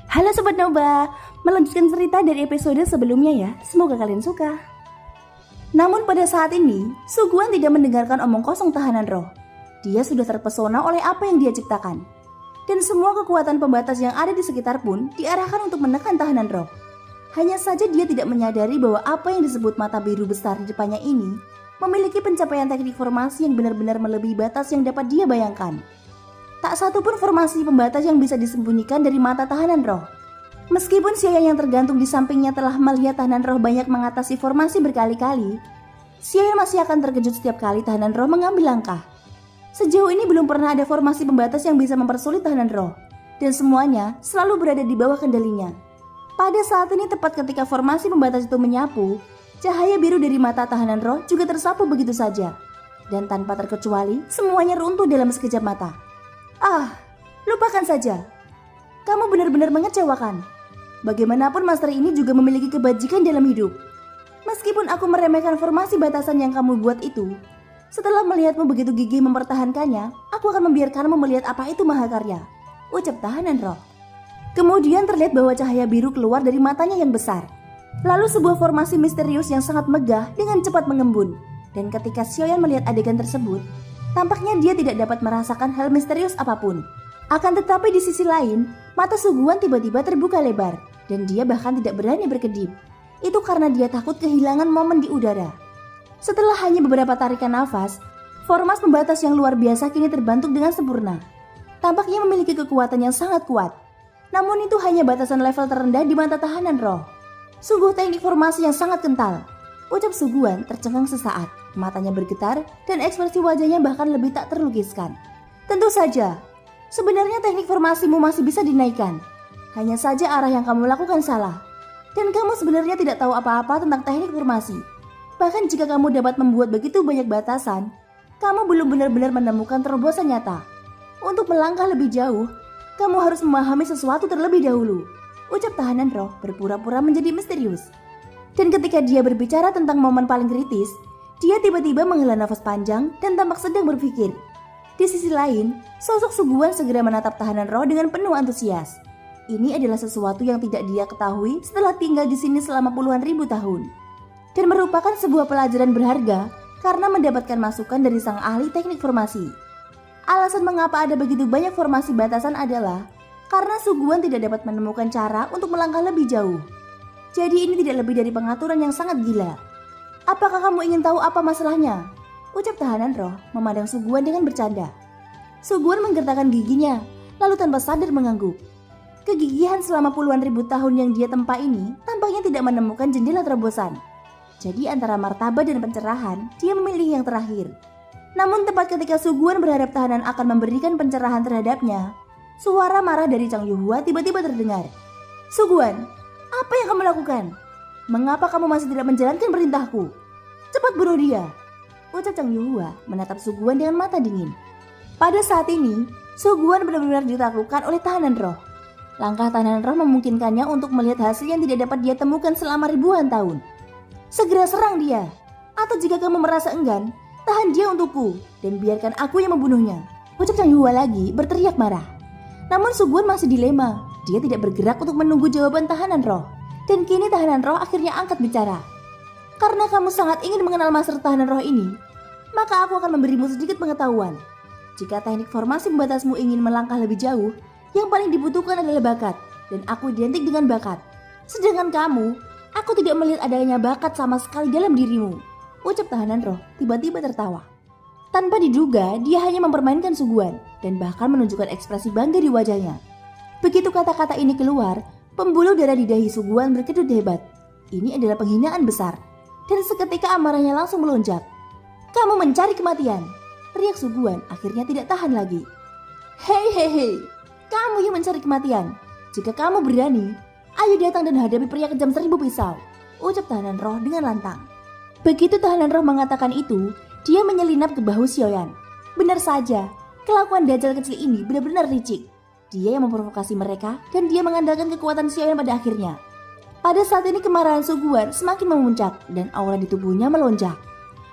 Halo Sobat Nova, melanjutkan cerita dari episode sebelumnya ya, semoga kalian suka. Namun pada saat ini, Suguhan tidak mendengarkan omong kosong tahanan roh. Dia sudah terpesona oleh apa yang dia ciptakan. Dan semua kekuatan pembatas yang ada di sekitar pun diarahkan untuk menekan tahanan roh. Hanya saja dia tidak menyadari bahwa apa yang disebut mata biru besar di depannya ini memiliki pencapaian teknik formasi yang benar-benar melebihi batas yang dapat dia bayangkan. Tak satu pun formasi pembatas yang bisa disembunyikan dari mata tahanan roh. Meskipun Xiaoyan yang tergantung di sampingnya telah melihat tahanan roh banyak mengatasi formasi berkali-kali, Xiaoyan masih akan terkejut setiap kali tahanan roh mengambil langkah. Sejauh ini belum pernah ada formasi pembatas yang bisa mempersulit tahanan roh, dan semuanya selalu berada di bawah kendalinya. Pada saat ini tepat ketika formasi pembatas itu menyapu, cahaya biru dari mata tahanan roh juga tersapu begitu saja. Dan tanpa terkecuali, semuanya runtuh dalam sekejap mata. Lupakan saja. Kamu benar-benar mengecewakan. Bagaimanapun Master ini juga memiliki kebajikan dalam hidup. Meskipun aku meremehkan formasi batasan yang kamu buat itu, setelah melihatmu begitu gigih mempertahankannya, aku akan membiarkanmu melihat apa itu mahakarya, ucap tahanan roh. Kemudian terlihat bahwa cahaya biru keluar dari matanya yang besar. Lalu sebuah formasi misterius yang sangat megah dengan cepat mengembun. Dan ketika Xiaoyan melihat adegan tersebut, tampaknya dia tidak dapat merasakan hal misterius apapun. Akan tetapi di sisi lain, mata Suguhan tiba-tiba terbuka lebar, dan dia bahkan tidak berani berkedip. Itu karena dia takut kehilangan momen di udara. Setelah hanya beberapa tarikan nafas, formas pembatas yang luar biasa kini terbentuk dengan sempurna. Tampaknya memiliki kekuatan yang sangat kuat. Namun itu hanya batasan level terendah di mata tahanan roh. Sungguh teknik formasi yang sangat kental, ucap Suguhan tercengang sesaat. Matanya bergetar dan ekspresi wajahnya bahkan lebih tak terlukiskan. Tentu saja, sebenarnya teknik formasimu masih bisa dinaikkan. Hanya saja arah yang kamu lakukan salah. Dan kamu sebenarnya tidak tahu apa-apa tentang teknik formasi. Bahkan jika kamu dapat membuat begitu banyak batasan, kamu belum benar-benar menemukan terobosan nyata. Untuk melangkah lebih jauh, kamu harus memahami sesuatu terlebih dahulu, ucap tahanan roh berpura-pura menjadi misterius. Dan ketika dia berbicara tentang momen paling kritis, dia tiba-tiba menghela nafas panjang dan tampak sedang berpikir. Di sisi lain, sosok Suguhan segera menatap tahanan roh dengan penuh antusias. Ini adalah sesuatu yang tidak dia ketahui setelah tinggal di sini selama puluhan ribu tahun. Dan merupakan sebuah pelajaran berharga karena mendapatkan masukan dari sang ahli teknik formasi. Alasan mengapa ada begitu banyak formasi batasan adalah karena Suguhan tidak dapat menemukan cara untuk melangkah lebih jauh. Jadi ini tidak lebih dari pengaturan yang sangat gila. Apakah kamu ingin tahu apa masalahnya? Ucap tahanan roh memandang Suguhan dengan bercanda. Suguhan menggertakkan giginya, lalu tanpa sadar mengangguk. Kegigihan selama puluhan ribu tahun yang dia tempa ini tampaknya tidak menemukan jendela terobosan. Jadi antara martabat dan pencerahan, dia memilih yang terakhir. Namun tepat ketika Suguhan berharap tahanan akan memberikan pencerahan terhadapnya, suara marah dari Chang Yuhua tiba-tiba terdengar. Suguhan, apa yang kamu lakukan? Mengapa kamu masih tidak menjalankan perintahku? Cepat bunuh dia, ucap Chang Yuhua menatap Suguhan dengan mata dingin. Pada saat ini, Suguhan benar-benar ditaklukkan oleh tahanan roh. Langkah tahanan roh memungkinkannya untuk melihat hasil yang tidak dapat dia temukan selama ribuan tahun. Segera serang dia, atau jika kamu merasa enggan, tahan dia untukku dan biarkan aku yang membunuhnya, ucap Chang Yuhua lagi berteriak marah. Namun Suguhan masih dilema, dia tidak bergerak untuk menunggu jawaban tahanan roh. Dan kini tahanan roh akhirnya angkat bicara. Karena kamu sangat ingin mengenal master tahanan roh ini, maka aku akan memberimu sedikit pengetahuan. Jika teknik formasi pembatasmu ingin melangkah lebih jauh, yang paling dibutuhkan adalah bakat, dan aku identik dengan bakat. Sedangkan kamu, aku tidak melihat adanya bakat sama sekali dalam dirimu, ucap tahanan roh tiba-tiba tertawa. Tanpa diduga, dia hanya mempermainkan Suguhan dan bahkan menunjukkan ekspresi bangga di wajahnya. Begitu kata-kata ini keluar, pembuluh darah di dahi Suguhan berkedut hebat. Ini adalah penghinaan besar. Dan seketika amarahnya langsung melonjak. Kamu mencari kematian, teriak Suguhan akhirnya tidak tahan lagi. Hei, kamu yang mencari kematian. Jika kamu berani, ayo datang dan hadapi pria kejam 1000 pisau, ucap tahanan roh dengan lantang. Begitu tahanan roh mengatakan itu, dia menyelinap ke bahu Xiaoyan. Benar saja, kelakuan dajjal kecil ini benar-benar licik. Dia yang memprovokasi mereka dan dia mengandalkan kekuatan Xiaoyan pada akhirnya. Pada saat ini kemarahan Suguhan semakin memuncak dan aura di tubuhnya melonjak.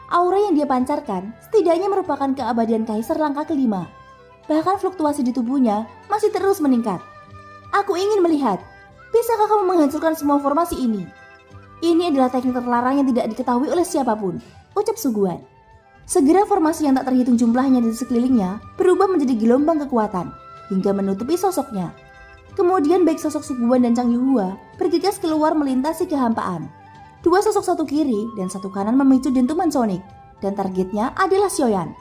Aura yang dia pancarkan setidaknya merupakan keabadian kaisar langkah kelima. Bahkan fluktuasi di tubuhnya masih terus meningkat. Aku ingin melihat. Bisakah kamu menghancurkan semua formasi ini? Ini adalah teknik terlarang yang tidak diketahui oleh siapapun, ucap Suguhan. Segera formasi yang tak terhitung jumlahnya di sekelilingnya berubah menjadi gelombang kekuatan hingga menutupi sosoknya. Kemudian baik sosok Suguhan dan Chang Yuhua bergegas keluar melintasi kehampaan. Dua sosok satu kiri dan satu kanan memicu dentuman sonik dan targetnya adalah Xiaoyan.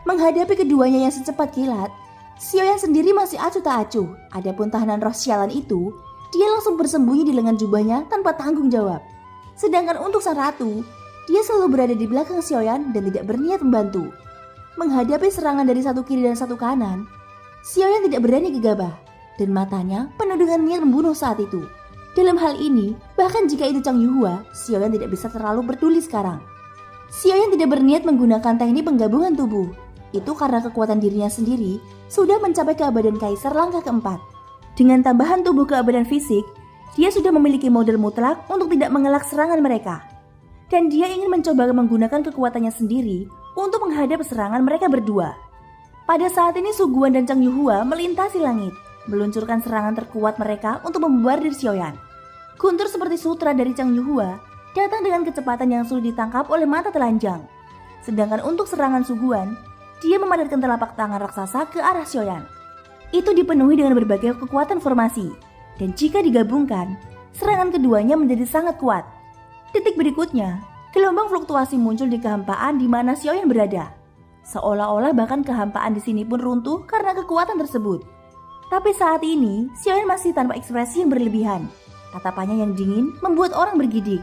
Menghadapi keduanya yang secepat kilat, Xiaoyan sendiri masih acuh tak acuh. Adapun tahanan roh sialan itu, dia langsung bersembunyi di lengan jubahnya tanpa tanggung jawab. Sedangkan untuk sang ratu, dia selalu berada di belakang Xiaoyan dan tidak berniat membantu. Menghadapi serangan dari satu kiri dan satu kanan, Xiaoyan tidak berani gegabah dan matanya penuh dengan niat membunuh saat itu. Dalam hal ini, bahkan jika itu Chang Yuhua, Xiaoyan tidak bisa terlalu peduli sekarang. Xiaoyan tidak berniat menggunakan teknik penggabungan tubuh. Itu karena kekuatan dirinya sendiri sudah mencapai keabadian kaisar langkah keempat. Dengan tambahan tubuh keabadian fisik, dia sudah memiliki modal mutlak untuk tidak mengelak serangan mereka. Dan dia ingin mencoba menggunakan kekuatannya sendiri untuk menghadap serangan mereka berdua. Pada saat ini Suguhan dan Chang Yuhua melintasi langit, meluncurkan serangan terkuat mereka untuk membombardir Xiaoyan. Guntur seperti sutra dari Chang Yuhua datang dengan kecepatan yang sulit ditangkap oleh mata telanjang. Sedangkan untuk serangan Suguhan, dia memadatkan telapak tangan raksasa ke arah Xiaoyan. Itu dipenuhi dengan berbagai kekuatan formasi, dan jika digabungkan, serangan keduanya menjadi sangat kuat. Detik berikutnya, gelombang fluktuasi muncul di kehampaan di mana Xiaoyan berada. Seolah-olah bahkan kehampaan di sini pun runtuh karena kekuatan tersebut. Tapi saat ini, Xiaoyan masih tanpa ekspresi yang berlebihan. Tatapannya yang dingin membuat orang bergidik.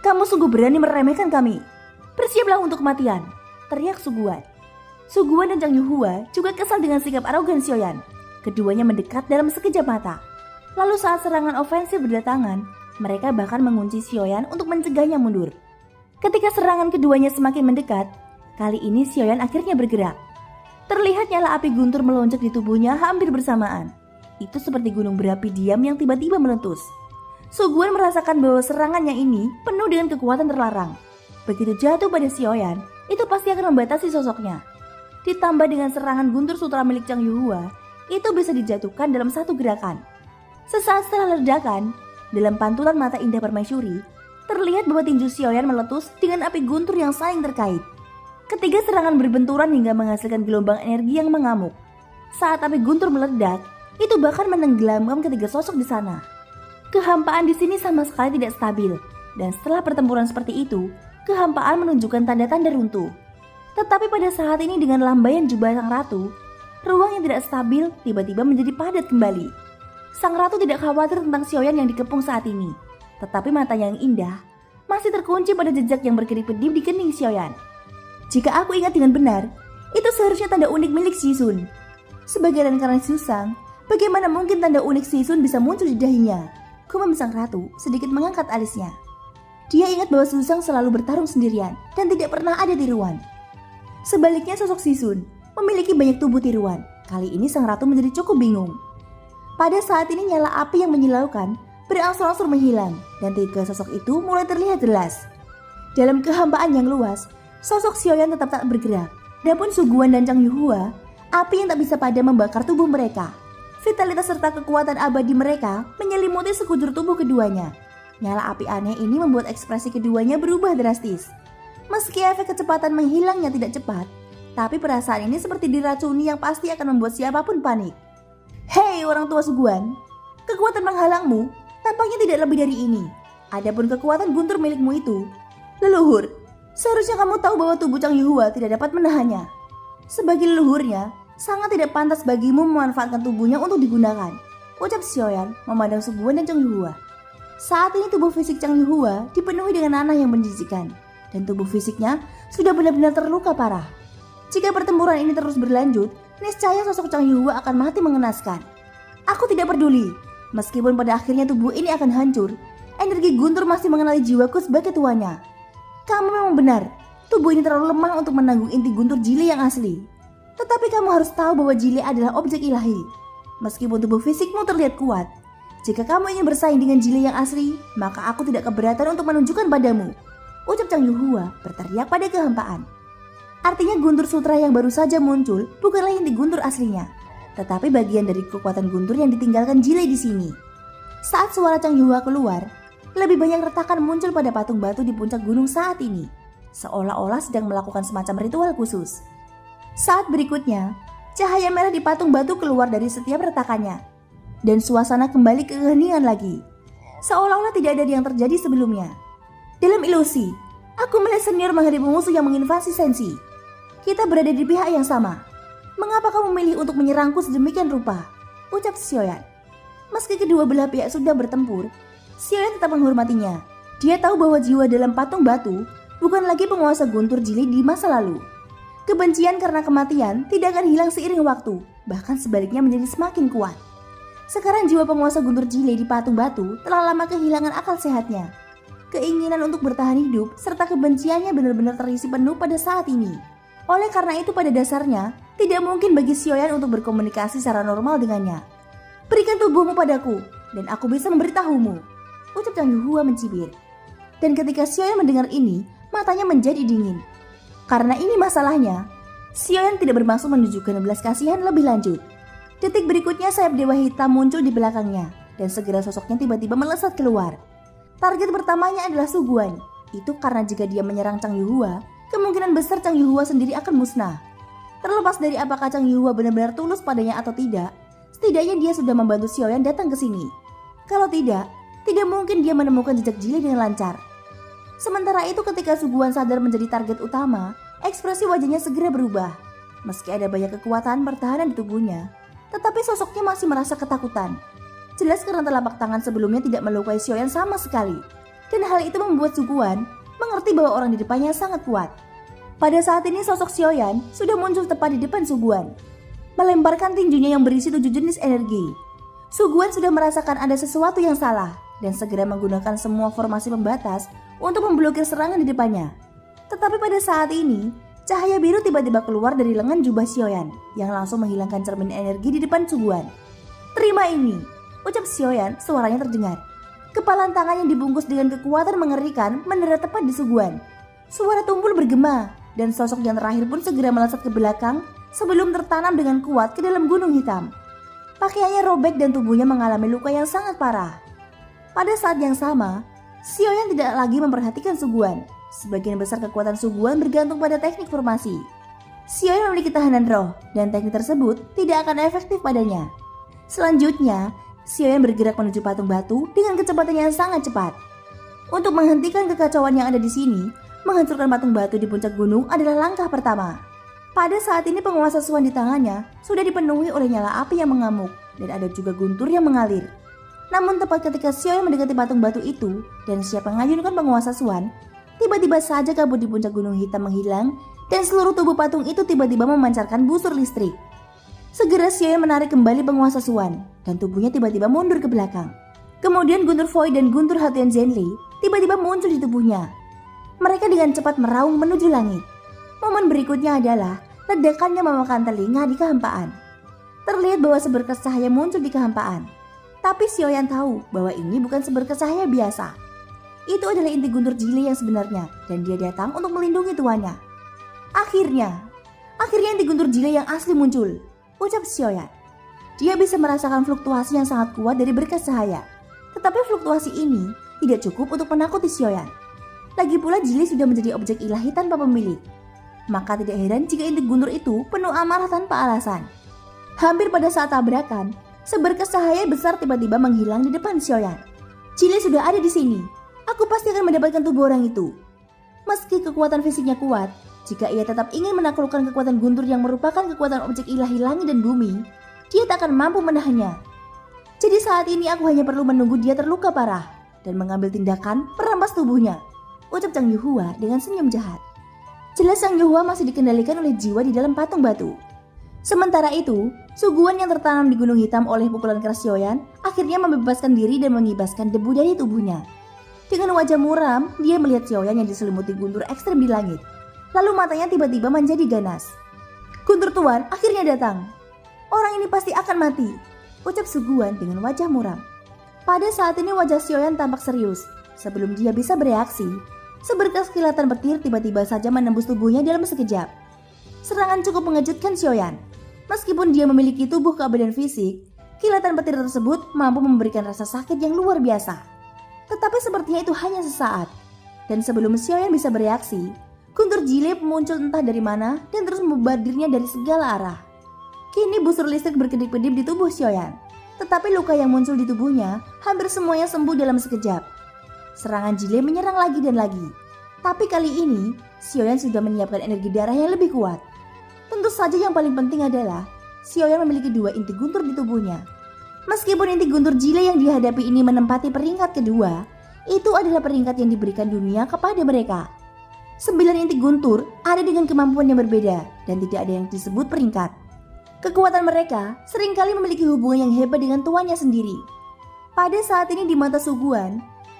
"Kamu sungguh berani meremehkan kami. Bersiaplah untuk kematian," teriak Suguhan. Suguhan dan Chang Yuhua juga kesal dengan sikap arogan Xiaoyan. Keduanya mendekat dalam sekejap mata. Lalu saat serangan ofensif berdatangan, mereka bahkan mengunci Xiaoyan untuk mencegahnya mundur. Ketika serangan keduanya semakin mendekat, kali ini Xiaoyan akhirnya bergerak. Terlihat nyala api guntur melonjak di tubuhnya hampir bersamaan. Itu seperti gunung berapi diam yang tiba-tiba meletus. Suguhan merasakan bahwa serangannya ini penuh dengan kekuatan terlarang. Begitu jatuh pada Xiaoyan, itu pasti akan membatasi sosoknya. Ditambah dengan serangan guntur sutra milik Chang Yuhua, itu bisa dijatuhkan dalam satu gerakan. Sesaat setelah ledakan, dalam pantulan mata indah permaisuri, terlihat bahwa tinju Xiaoyan meletus dengan api guntur yang saling terkait. Ketiga serangan berbenturan hingga menghasilkan gelombang energi yang mengamuk. Saat api guntur meledak, itu bahkan menenggelamkan ketiga sosok di sana. Kehampaan di sini sama sekali tidak stabil, dan setelah pertempuran seperti itu, kehampaan menunjukkan tanda-tanda runtuh. Tetapi pada saat ini dengan lambaian jubah sang ratu, ruang yang tidak stabil tiba-tiba menjadi padat kembali. Sang ratu tidak khawatir tentang Xiaoyan yang dikepung saat ini, tetapi matanya yang indah masih terkunci pada jejak yang berkedip-kedip di kening Xiaoyan. Jika aku ingat dengan benar, itu seharusnya tanda unik milik Shizun. Sebagai reinkarnasi Susang, bagaimana mungkin tanda unik Shizun bisa muncul di dahinya? Gumam sang ratu sedikit mengangkat alisnya. Dia ingat bahwa Susang selalu bertarung sendirian dan tidak pernah ada tiruan. Sebaliknya sosok Shizun memiliki banyak tubuh tiruan. Kali ini sang ratu menjadi cukup bingung. Pada saat ini nyala api yang menyilaukan berangsur-angsur menghilang dan tiga sosok itu mulai terlihat jelas. Dalam kehampaan yang luas, sosok Xiaoyan tetap tak bergerak. Adapun Suguhan dan Chang Yuhua, api yang tak bisa padam membakar tubuh mereka. Vitalitas serta kekuatan abadi mereka menyelimuti sekujur tubuh keduanya. Nyala api aneh ini membuat ekspresi keduanya berubah drastis. Meski efek kecepatan menghilangnya tidak cepat, tapi perasaan ini seperti diracuni yang pasti akan membuat siapapun panik. "Hei orang tua Suguhan, kekuatan menghalangmu tampaknya tidak lebih dari ini. Adapun kekuatan guntur milikmu itu, leluhur, seharusnya kamu tahu bahwa tubuh Chang Yuhua tidak dapat menahannya. Sebagai leluhurnya, sangat tidak pantas bagimu memanfaatkan tubuhnya untuk digunakan," ucap Xiaoyan memandang Suguhan dan Chang Yuhua. Saat ini tubuh fisik Chang Yuhua dipenuhi dengan nanah yang menjijikkan, dan tubuh fisiknya sudah benar-benar terluka parah. Jika pertempuran ini terus berlanjut, niscaya sosok Chang Yuhua akan mati mengenaskan. "Aku tidak peduli, meskipun pada akhirnya tubuh ini akan hancur, energi guntur masih mengenali jiwaku sebagai tuannya. Kamu memang benar, tubuh ini terlalu lemah untuk menanggung inti guntur Jili yang asli. Tetapi kamu harus tahu bahwa Jili adalah objek ilahi. Meskipun tubuh fisikmu terlihat kuat, jika kamu ingin bersaing dengan Jili yang asli, maka aku tidak keberatan untuk menunjukkan padamu," ucap Chang Yuhua berteriak pada kehampaan. Artinya guntur sutra yang baru saja muncul bukanlah inti guntur aslinya, tetapi bagian dari kekuatan guntur yang ditinggalkan Jile di sini. Saat suara Chang Yuhua keluar, lebih banyak retakan muncul pada patung batu di puncak gunung saat ini, seolah-olah sedang melakukan semacam ritual khusus. Saat berikutnya, cahaya merah di patung batu keluar dari setiap retakannya, dan suasana kembali ke keheningan lagi, seolah-olah tidak ada yang terjadi sebelumnya. Dalam ilusi, aku melihat senior menghadapi musuh yang menginvasi Senshi. Kita berada di pihak yang sama. Mengapa kamu memilih untuk menyerangku sedemikian rupa? Ucap Xiaoyan. Meski kedua belah pihak sudah bertempur, Xiaoyan tetap menghormatinya. Dia tahu bahwa jiwa dalam patung batu bukan lagi penguasa guntur Jili di masa lalu. Kebencian karena kematian tidak akan hilang seiring waktu, bahkan sebaliknya menjadi semakin kuat. Sekarang jiwa penguasa guntur Jili di patung batu telah lama kehilangan akal sehatnya. Keinginan untuk bertahan hidup serta kebenciannya benar-benar terisi penuh pada saat ini. Oleh karena itu pada dasarnya, tidak mungkin bagi Xiaoyan untuk berkomunikasi secara normal dengannya. Berikan tubuhmu padaku, dan aku bisa memberitahumu, ucap Chang Yuhua mencibir. Dan ketika Xiaoyan mendengar ini, matanya menjadi dingin. Karena ini masalahnya, Xiaoyan tidak bermaksud menunjukkan belas kasihan lebih lanjut. Detik berikutnya sayap dewa hitam muncul di belakangnya, dan segera sosoknya tiba-tiba melesat keluar. Target pertamanya adalah Su Guan. Itu karena jika dia menyerang Chang Yuhua, kemungkinan besar Chang Yuhua sendiri akan musnah. Terlepas dari apakah Chang Yuhua benar-benar tulus padanya atau tidak, setidaknya dia sudah membantu Xiaoyan datang ke sini. Kalau tidak mungkin dia menemukan jejak Jili dengan lancar. Sementara itu ketika Su Guan sadar menjadi target utama, ekspresi wajahnya segera berubah. Meski ada banyak kekuatan pertahanan di tubuhnya, tetapi sosoknya masih merasa ketakutan. Jelas karena telapak tangan sebelumnya tidak melukai Xiaoyan sama sekali. Dan hal itu membuat Su Guan mengerti bahwa orang di depannya sangat kuat. Pada saat ini sosok Xiaoyan sudah muncul tepat di depan Su Guan, melemparkan tinjunya yang berisi 7 jenis energi. Su Guan sudah merasakan ada sesuatu yang salah dan segera menggunakan semua formasi pembatas untuk memblokir serangan di depannya. Tetapi pada saat ini, cahaya biru tiba-tiba keluar dari lengan jubah Xiaoyan yang langsung menghilangkan cermin energi di depan Su Guan. Terima ini, ucap Xiaoyan, suaranya terdengar. Kepalan tangan yang dibungkus dengan kekuatan mengerikan mendarat tepat di Su Guan. Suara tumpul bergema dan sosok yang terakhir pun segera melesat ke belakang sebelum tertanam dengan kuat ke dalam gunung hitam. Pakaiannya robek dan tubuhnya mengalami luka yang sangat parah. Pada saat yang sama, Xiaoyan tidak lagi memperhatikan Su Guan. Sebagian besar kekuatan Su Guan bergantung pada teknik formasi. Xiaoyan memiliki tahanan roh dan teknik tersebut tidak akan efektif padanya. Selanjutnya, Xiaoyan bergerak menuju patung batu dengan kecepatan yang sangat cepat. Untuk menghentikan kekacauan yang ada di sini, menghancurkan patung batu di puncak gunung adalah langkah pertama. Pada saat ini penguasa Suan di tangannya sudah dipenuhi oleh nyala api yang mengamuk dan ada juga guntur yang mengalir. Namun tepat ketika Xiaoyan mendekati patung batu itu dan siap mengayunkan penguasa Suan, tiba-tiba saja kabut di puncak gunung hitam menghilang dan seluruh tubuh patung itu tiba-tiba memancarkan busur listrik. Segera Xiaoyan menarik kembali penguasa Suan dan tubuhnya tiba-tiba mundur ke belakang. Kemudian Guntur Void dan Guntur Hatian Zhenli tiba-tiba muncul di tubuhnya. Mereka dengan cepat meraung menuju langit. Momen berikutnya adalah ledakannya memakan telinga di kehampaan. Terlihat bahwa seberkas cahaya muncul di kehampaan. Tapi Xiaoyan tahu bahwa ini bukan seberkas cahaya biasa. Itu adalah inti Guntur Jili yang sebenarnya dan dia datang untuk melindungi tuannya. Akhirnya inti Guntur Jili yang asli muncul, ucap Xiaoyan. Dia bisa merasakan fluktuasi yang sangat kuat dari berkas cahaya. Tetapi fluktuasi ini tidak cukup untuk menakuti Xiaoyan. Lagi pula Jili sudah menjadi objek ilahi tanpa pemilik. Maka tidak heran jika inti guntur itu penuh amarah tanpa alasan. Hampir pada saat tabrakan, seberkas cahaya besar tiba-tiba menghilang di depan Xiaoyan. Jili sudah ada di sini. Aku pasti akan mendapatkan tubuh orang itu. Meski kekuatan fisiknya kuat, jika ia tetap ingin menaklukkan kekuatan guntur yang merupakan kekuatan objek ilahi langit dan bumi, dia tak akan mampu menahannya. Jadi saat ini aku hanya perlu menunggu dia terluka parah dan mengambil tindakan merampas tubuhnya, ucap Chang Yuhua dengan senyum jahat. Jelas Chang Yuhua masih dikendalikan oleh jiwa di dalam patung batu. Sementara itu, Su Guan yang tertanam di gunung hitam oleh pukulan keras Xiaoyan akhirnya membebaskan diri dan mengibaskan debu dari tubuhnya. Dengan wajah muram, dia melihat Xiaoyan yang diselimuti guntur ekstrem di langit. Lalu matanya tiba-tiba menjadi ganas. Guntur Tuan akhirnya datang. Orang ini pasti akan mati, ucap Su Guan dengan wajah muram. Pada saat ini wajah Xiaoyan tampak serius. Sebelum dia bisa bereaksi, seberkas kilatan petir tiba-tiba saja menembus tubuhnya dalam sekejap. Serangan cukup mengejutkan Xiaoyan. Meskipun dia memiliki tubuh keabadian fisik, kilatan petir tersebut mampu memberikan rasa sakit yang luar biasa. Tetapi sepertinya itu hanya sesaat. Dan sebelum Xiaoyan bisa bereaksi, guntur jile muncul entah dari mana dan terus membadirnya dari segala arah. Kini busur listrik berkedip-kedip di tubuh Xiaoyan. Tetapi luka yang muncul di tubuhnya hampir semuanya sembuh dalam sekejap. Serangan jile menyerang lagi dan lagi. Tapi kali ini, Xiaoyan sudah menyiapkan energi darah yang lebih kuat. Tentu saja yang paling penting adalah Xiaoyan memiliki 2 inti guntur di tubuhnya. Meskipun inti guntur jile yang dihadapi ini menempati peringkat kedua, itu adalah peringkat yang diberikan dunia kepada mereka. 9 inti guntur ada dengan kemampuan yang berbeda dan tidak ada yang disebut peringkat. Kekuatan mereka seringkali memiliki hubungan yang hebat dengan tuannya sendiri. Pada saat ini di mata Suguhan,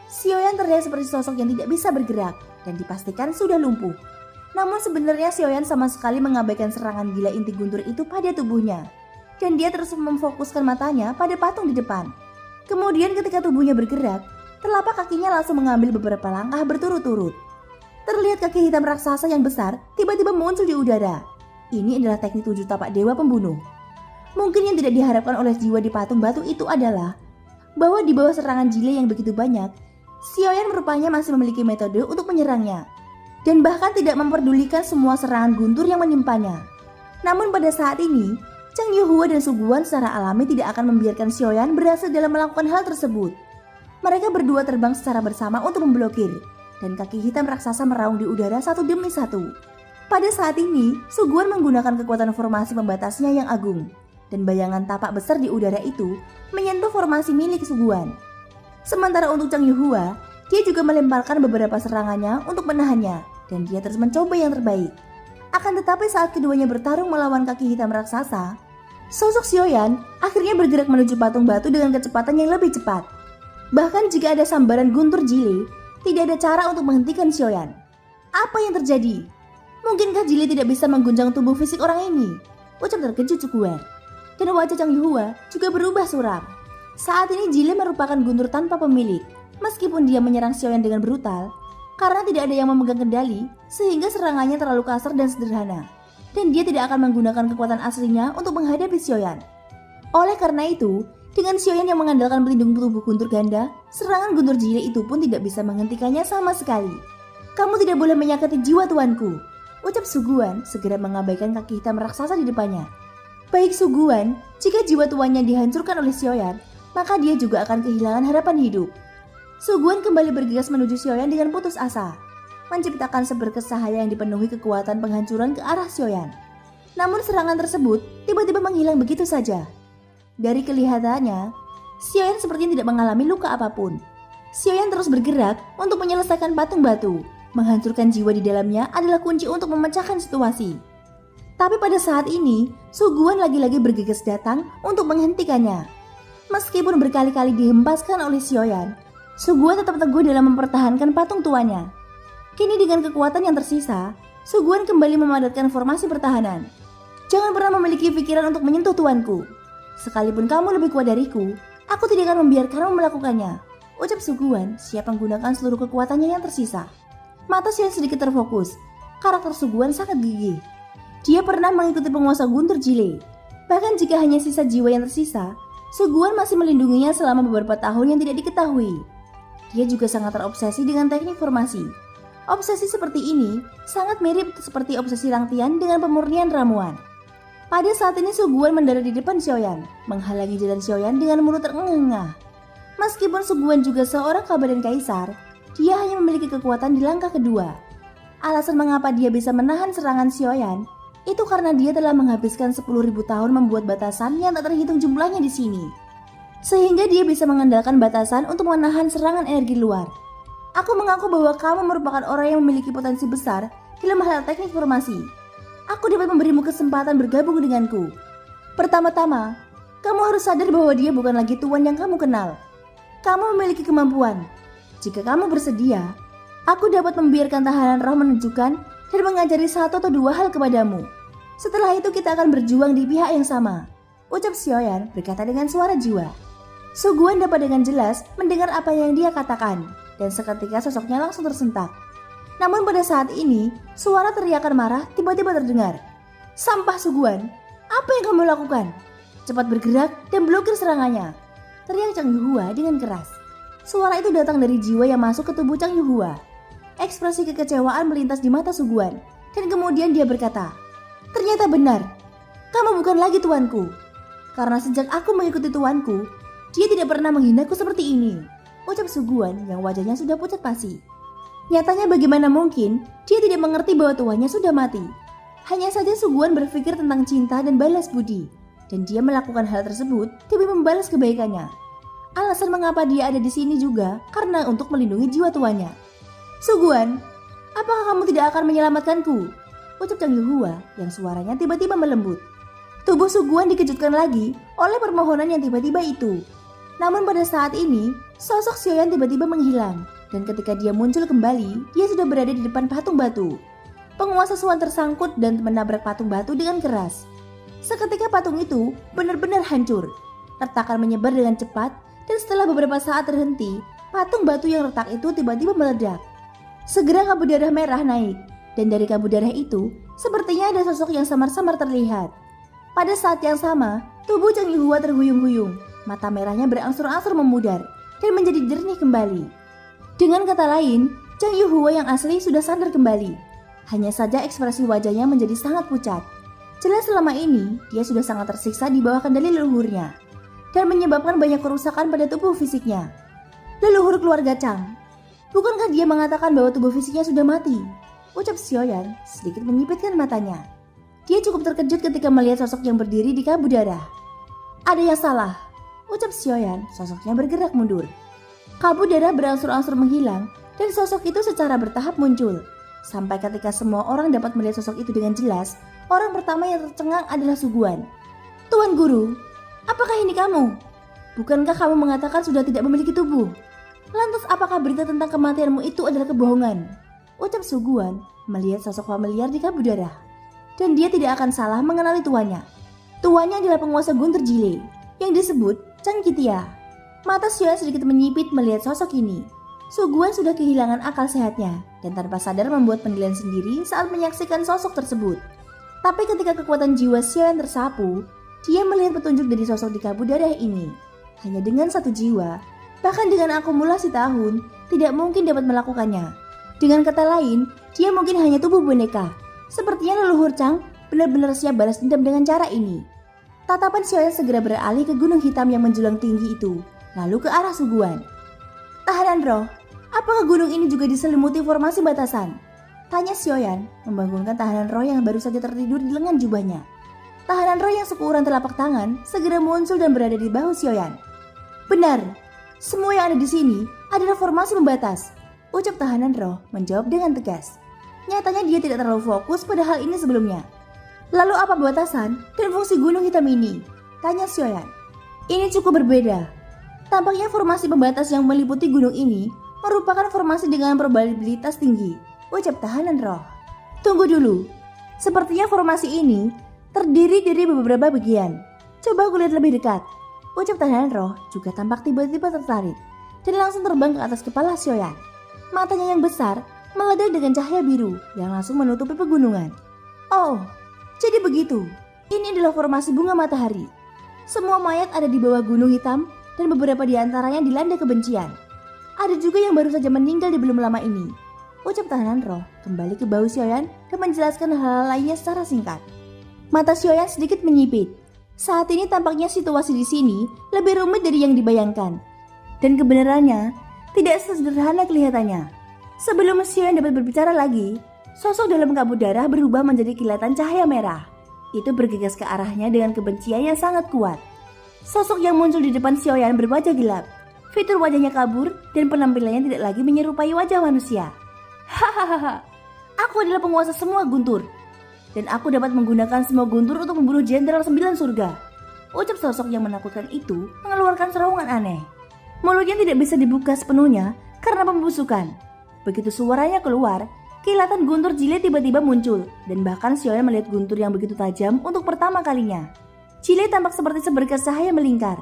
Xiaoyan terlihat seperti sosok yang tidak bisa bergerak dan dipastikan sudah lumpuh. Namun sebenarnya Xiaoyan sama sekali mengabaikan serangan gila inti guntur itu pada tubuhnya. Dan dia terus memfokuskan matanya pada patung di depan. Kemudian ketika tubuhnya bergerak, telapak kakinya langsung mengambil beberapa langkah berturut-turut. Terlihat kaki hitam raksasa yang besar tiba-tiba muncul di udara. Ini adalah teknik 7 tapak dewa pembunuh. Mungkin yang tidak diharapkan oleh jiwa di patung batu itu adalah bahwa di bawah serangan jile yang begitu banyak, Xiaoyan rupanya masih memiliki metode untuk menyerangnya. Dan bahkan tidak memperdulikan semua serangan guntur yang menimpanya. Namun pada saat ini, Chang Yuhua dan Suguhan secara alami tidak akan membiarkan Xiaoyan berhasil dalam melakukan hal tersebut. Mereka berdua terbang secara bersama untuk memblokir, dan kaki hitam raksasa meraung di udara satu demi satu. Pada saat ini, Suguhan menggunakan kekuatan formasi pembatasnya yang agung, dan bayangan tapak besar di udara itu menyentuh formasi milik Suguhan. Sementara untuk Chang Yuhua, dia juga melemparkan beberapa serangannya untuk menahannya, dan dia terus mencoba yang terbaik. Akan tetapi saat keduanya bertarung melawan kaki hitam raksasa, sosok Xiaoyan akhirnya bergerak menuju patung batu dengan kecepatan yang lebih cepat. Bahkan jika ada sambaran guntur jile, tidak ada cara untuk menghentikan Xiaoyan. Apa yang terjadi? Mungkinkah jile tidak bisa mengguncang tubuh fisik orang ini? Ucap terkejut Suguhan. Dan wajah Chang Yuhua juga berubah suram. Saat ini jile merupakan guntur tanpa pemilik. Meskipun dia menyerang Xiaoyan dengan brutal, karena tidak ada yang memegang kendali, sehingga serangannya terlalu kasar dan sederhana. Dan dia tidak akan menggunakan kekuatan aslinya untuk menghadapi Xiaoyan. Oleh karena itu, dengan Xiaoyan yang mengandalkan pelindung tubuh guntur ganda, serangan guntur jile itu pun tidak bisa menghentikannya sama sekali. Kamu tidak boleh menyakiti jiwa tuanku, ucap Suguhan segera mengabaikan kaki hitam raksasa di depannya. Baik Suguhan, jika jiwa tuannya dihancurkan oleh Xiaoyan, maka dia juga akan kehilangan harapan hidup. Suguhan kembali bergegas menuju Xiaoyan dengan putus asa, menciptakan seberkas cahaya yang dipenuhi kekuatan penghancuran ke arah Xiaoyan. Namun serangan tersebut tiba-tiba menghilang begitu saja. Dari kelihatannya, Xiaoyan sepertinya tidak mengalami luka apapun. Xiaoyan terus bergerak untuk menyelesaikan patung batu. Menghancurkan jiwa di dalamnya adalah kunci untuk memecahkan situasi. Tapi pada saat ini, Suguhan lagi-lagi bergegas datang untuk menghentikannya. Meskipun berkali-kali dihempaskan oleh Xiaoyan, Suguhan tetap teguh dalam mempertahankan patung tuannya. Kini dengan kekuatan yang tersisa, Suguhan kembali memadatkan formasi pertahanan. Jangan pernah memiliki pikiran untuk menyentuh tuanku. Sekalipun kamu lebih kuat dariku, aku tidak akan membiarkanmu melakukannya, ucap Suguhan siap menggunakan seluruh kekuatannya yang tersisa. Mata Xiaoyan sedikit terfokus. Karakter Suguhan sangat gigih. Dia pernah mengikuti penguasa guntur jile. Bahkan jika hanya sisa jiwa yang tersisa, Suguhan masih melindunginya selama beberapa tahun yang tidak diketahui. Dia juga sangat terobsesi dengan teknik formasi. Obsesi seperti ini sangat mirip seperti obsesi Rangtian dengan pemurnian ramuan. Pada saat ini Suguhan mendarat di depan Xiaoyan, menghalangi jalan Xiaoyan dengan mulut terengah-engah. Meskipun Suguhan juga seorang kabadan kaisar, dia hanya memiliki kekuatan di langkah kedua. Alasan mengapa dia bisa menahan serangan Xiaoyan itu karena dia telah menghabiskan 10.000 tahun membuat batasan yang tak terhitung jumlahnya di sini. Sehingga dia bisa mengandalkan batasan untuk menahan serangan energi luar. Aku mengaku bahwa kamu merupakan orang yang memiliki potensi besar dalam hal teknik formasi. Aku dapat memberimu kesempatan bergabung denganku. Pertama-tama, kamu harus sadar bahwa dia bukan lagi tuan yang kamu kenal. Kamu memiliki kemampuan. Jika kamu bersedia, aku dapat membiarkan tahanan roh menunjukkan dan mengajari 1 atau 2 hal kepadamu. Setelah itu kita akan berjuang di pihak yang sama, ucap Xiaoyan berkata dengan suara jiwa. Suguhan dapat dengan jelas mendengar apa yang dia katakan, dan seketika sosoknya langsung tersentak. Namun pada saat ini, suara teriakan marah tiba-tiba terdengar. Sampah Suguhan, Apa yang kamu lakukan? Cepat bergerak dan blokir serangannya, teriak Chang Yuhua dengan keras. Suara itu datang dari jiwa yang masuk ke tubuh Chang Yuhua. Ekspresi kekecewaan melintas di mata Suguan, dan kemudian dia berkata, ternyata benar, kamu bukan lagi tuanku. Karena sejak aku mengikuti tuanku, dia tidak pernah menghinaku seperti ini, ucap Suguan yang wajahnya sudah pucat pasi. Nyatanya bagaimana mungkin dia tidak mengerti bahwa tuannya sudah mati. Hanya saja Suguan berpikir tentang cinta dan balas budi, dan dia melakukan hal tersebut demi membalas kebaikannya. Alasan mengapa dia ada di sini juga karena untuk melindungi jiwa tuannya. Suguan, apakah kamu tidak akan menyelamatkanku? Ucap Chang Yuhua yang suaranya tiba-tiba melembut. Tubuh Suguan dikejutkan lagi oleh permohonan yang tiba-tiba itu. Namun pada saat ini, sosok Xiaoyan tiba-tiba menghilang, dan ketika dia muncul kembali, dia sudah berada di depan patung batu. Penguasa Suan tersangkut dan menabrak patung batu dengan keras. Seketika patung itu benar-benar hancur. Retakan menyebar dengan cepat, dan setelah beberapa saat terhenti, patung batu yang retak itu tiba-tiba meledak. Segera kabut darah merah naik, dan dari kabut darah itu, sepertinya ada sosok yang samar-samar terlihat. Pada saat yang sama, tubuh Chang Yuhua terhuyung-huyung, mata merahnya berangsur-angsur memudar, dan menjadi jernih kembali. Dengan kata lain, Chang Yuhua yang asli sudah sadar kembali. Hanya saja ekspresi wajahnya menjadi sangat pucat. Jelas selama ini, dia sudah sangat tersiksa di bawah kendali leluhurnya, dan menyebabkan banyak kerusakan pada tubuh fisiknya. Leluhur keluarga Chang, bukankah dia mengatakan bahwa tubuh fisiknya sudah mati? Ucap Xiaoyan sedikit menyipitkan matanya. Dia cukup terkejut ketika melihat sosok yang berdiri di kabut darah. Ada yang salah, ucap Xiaoyan, sosoknya bergerak mundur. Kabut darah berangsur-angsur menghilang, dan sosok itu secara bertahap muncul. Sampai ketika semua orang dapat melihat sosok itu dengan jelas, orang pertama yang tercengang adalah Suguan. Tuan Guru, apakah ini kamu? Bukankah kamu mengatakan sudah tidak memiliki tubuh? Lantas apakah berita tentang kematianmu itu adalah kebohongan? Ucap Suguan melihat sosok familiar di kabut darah. Dan dia tidak akan salah mengenali tuannya. Tuannya adalah penguasa Guntur Jile yang disebut Chang Qitia. Mata Xiaoyan sedikit menyipit melihat sosok ini. Suguan sudah kehilangan akal sehatnya dan tanpa sadar membuat penilaian sendiri saat menyaksikan sosok tersebut. Tapi ketika kekuatan jiwa Xiaoyan tersapu, dia melihat petunjuk dari sosok di kabut darah ini. Hanya dengan satu jiwa, bahkan dengan akumulasi tahun, tidak mungkin dapat melakukannya. Dengan kata lain, dia mungkin hanya tubuh boneka. Sepertinya leluhur Chang benar-benar siap balas dendam dengan cara ini. Tatapan Xiaoyan segera beralih ke gunung hitam yang menjulang tinggi itu, lalu ke arah Suguan. Tahanan roh, apakah gunung ini juga diselimuti formasi batasan? Tanya Xiaoyan membangunkan tahanan roh yang baru saja tertidur di lengan jubahnya. Tahanan roh yang seukuran telapak tangan segera muncul dan berada di bahu Xiaoyan. Benar, semua yang ada di sini adalah formasi pembatas, ucap tahanan roh menjawab dengan tegas. Nyatanya dia tidak terlalu fokus pada hal ini sebelumnya. Lalu apa batasan dan fungsi gunung hitam ini? Tanya Xiaoyan. Ini cukup berbeda. Tampaknya formasi pembatas yang meliputi gunung ini merupakan formasi dengan probabilitas tinggi, ucap tahanan roh. Tunggu dulu, sepertinya formasi ini terdiri dari beberapa bagian. Coba aku lihat lebih dekat, ucap tahanan roh juga tampak tiba-tiba tertarik dan langsung terbang ke atas kepala Xiaoyan. Matanya yang besar meledak dengan cahaya biru yang langsung menutupi pegunungan. Oh, jadi begitu. Ini adalah formasi bunga matahari. Semua mayat ada di bawah gunung hitam dan beberapa di antaranya dilanda kebencian. Ada juga yang baru saja meninggal di belum lama ini, ucap tahanan roh kembali ke bahu Xiaoyan dan menjelaskan hal-hal lainnya secara singkat. Mata Xiaoyan sedikit menyipit. Saat ini tampaknya situasi di sini lebih rumit dari yang dibayangkan. Dan kebenarannya tidak sesederhana kelihatannya. Sebelum Xiaoyan dapat berbicara lagi, sosok dalam kabut darah berubah menjadi kilatan cahaya merah. Itu bergegas ke arahnya dengan kebencian yang sangat kuat. Sosok yang muncul di depan Xiaoyan berwajah gelap. Fitur wajahnya kabur dan penampilannya tidak lagi menyerupai wajah manusia. Hahaha, aku adalah penguasa semua Guntur. Dan aku dapat menggunakan semua Guntur untuk membunuh Jenderal 9 Surga. Ucap sosok yang menakutkan itu mengeluarkan serangan aneh. Mulutnya tidak bisa dibuka sepenuhnya karena pembusukan. Begitu suaranya keluar, kilatan Guntur Jile tiba-tiba muncul. Dan bahkan Xiaoyan melihat Guntur yang begitu tajam untuk pertama kalinya. Jile tampak seperti seberkas cahaya melingkar.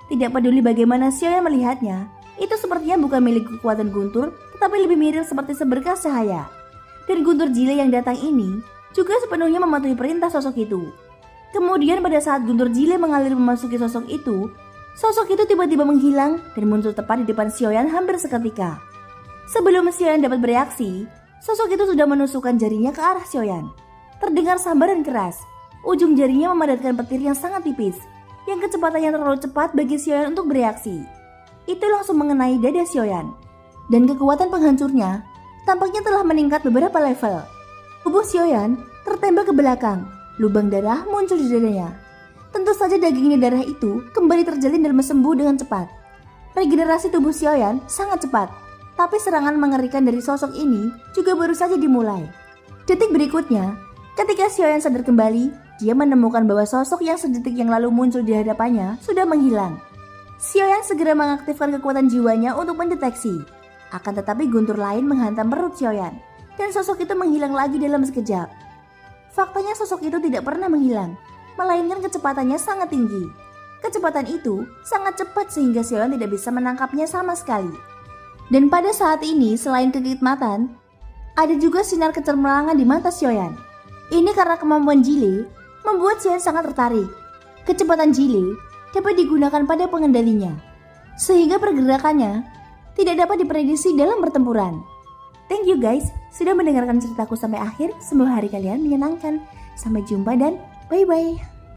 Tidak peduli bagaimana Xiaoyan melihatnya, itu sepertinya bukan milik kekuatan Guntur, tetapi lebih mirip seperti seberkas cahaya. Dan Guntur Jile yang datang ini juga sepenuhnya mematuhi perintah sosok itu. Kemudian pada saat Guntur Jile mengalir memasuki sosok itu tiba-tiba menghilang dan muncul tepat di depan Sioyan hampir seketika. Sebelum Sioyan dapat bereaksi, sosok itu sudah menusukkan jarinya ke arah Sioyan. Terdengar sambaran keras, ujung jarinya memadatkan petir yang sangat tipis, yang kecepatannya terlalu cepat bagi Sioyan untuk bereaksi. Itu langsung mengenai dada Sioyan, dan kekuatan penghancurnya tampaknya telah meningkat beberapa level. Tubuh Sioyan tertembak ke belakang, lubang darah muncul di dadanya. Tentu saja dagingnya darah itu kembali terjalin dan sembuh dengan cepat. Regenerasi tubuh Sioyan sangat cepat, tapi serangan mengerikan dari sosok ini juga baru saja dimulai. Detik berikutnya, ketika Sioyan sadar kembali, dia menemukan bahwa sosok yang sedetik yang lalu muncul di hadapannya sudah menghilang. Sioyan segera mengaktifkan kekuatan jiwanya untuk mendeteksi. Akan tetapi guntur lain menghantam perut Sioyan, dan sosok itu menghilang lagi dalam sekejap. Faktanya sosok itu tidak pernah menghilang, melainkan kecepatannya sangat tinggi. Kecepatan itu sangat cepat sehingga Sioyan tidak bisa menangkapnya sama sekali. Dan pada saat ini selain kekhidmatan, ada juga sinar kecermerangan di mata Sioyan. Ini karena kemampuan Jile membuat Sioyan sangat tertarik. Kecepatan Jile dapat digunakan pada pengendalinya, sehingga pergerakannya tidak dapat diprediksi dalam pertempuran. Thank you guys sudah mendengarkan ceritaku sampai akhir. Semoga hari kalian menyenangkan. Sampai jumpa dan bye-bye.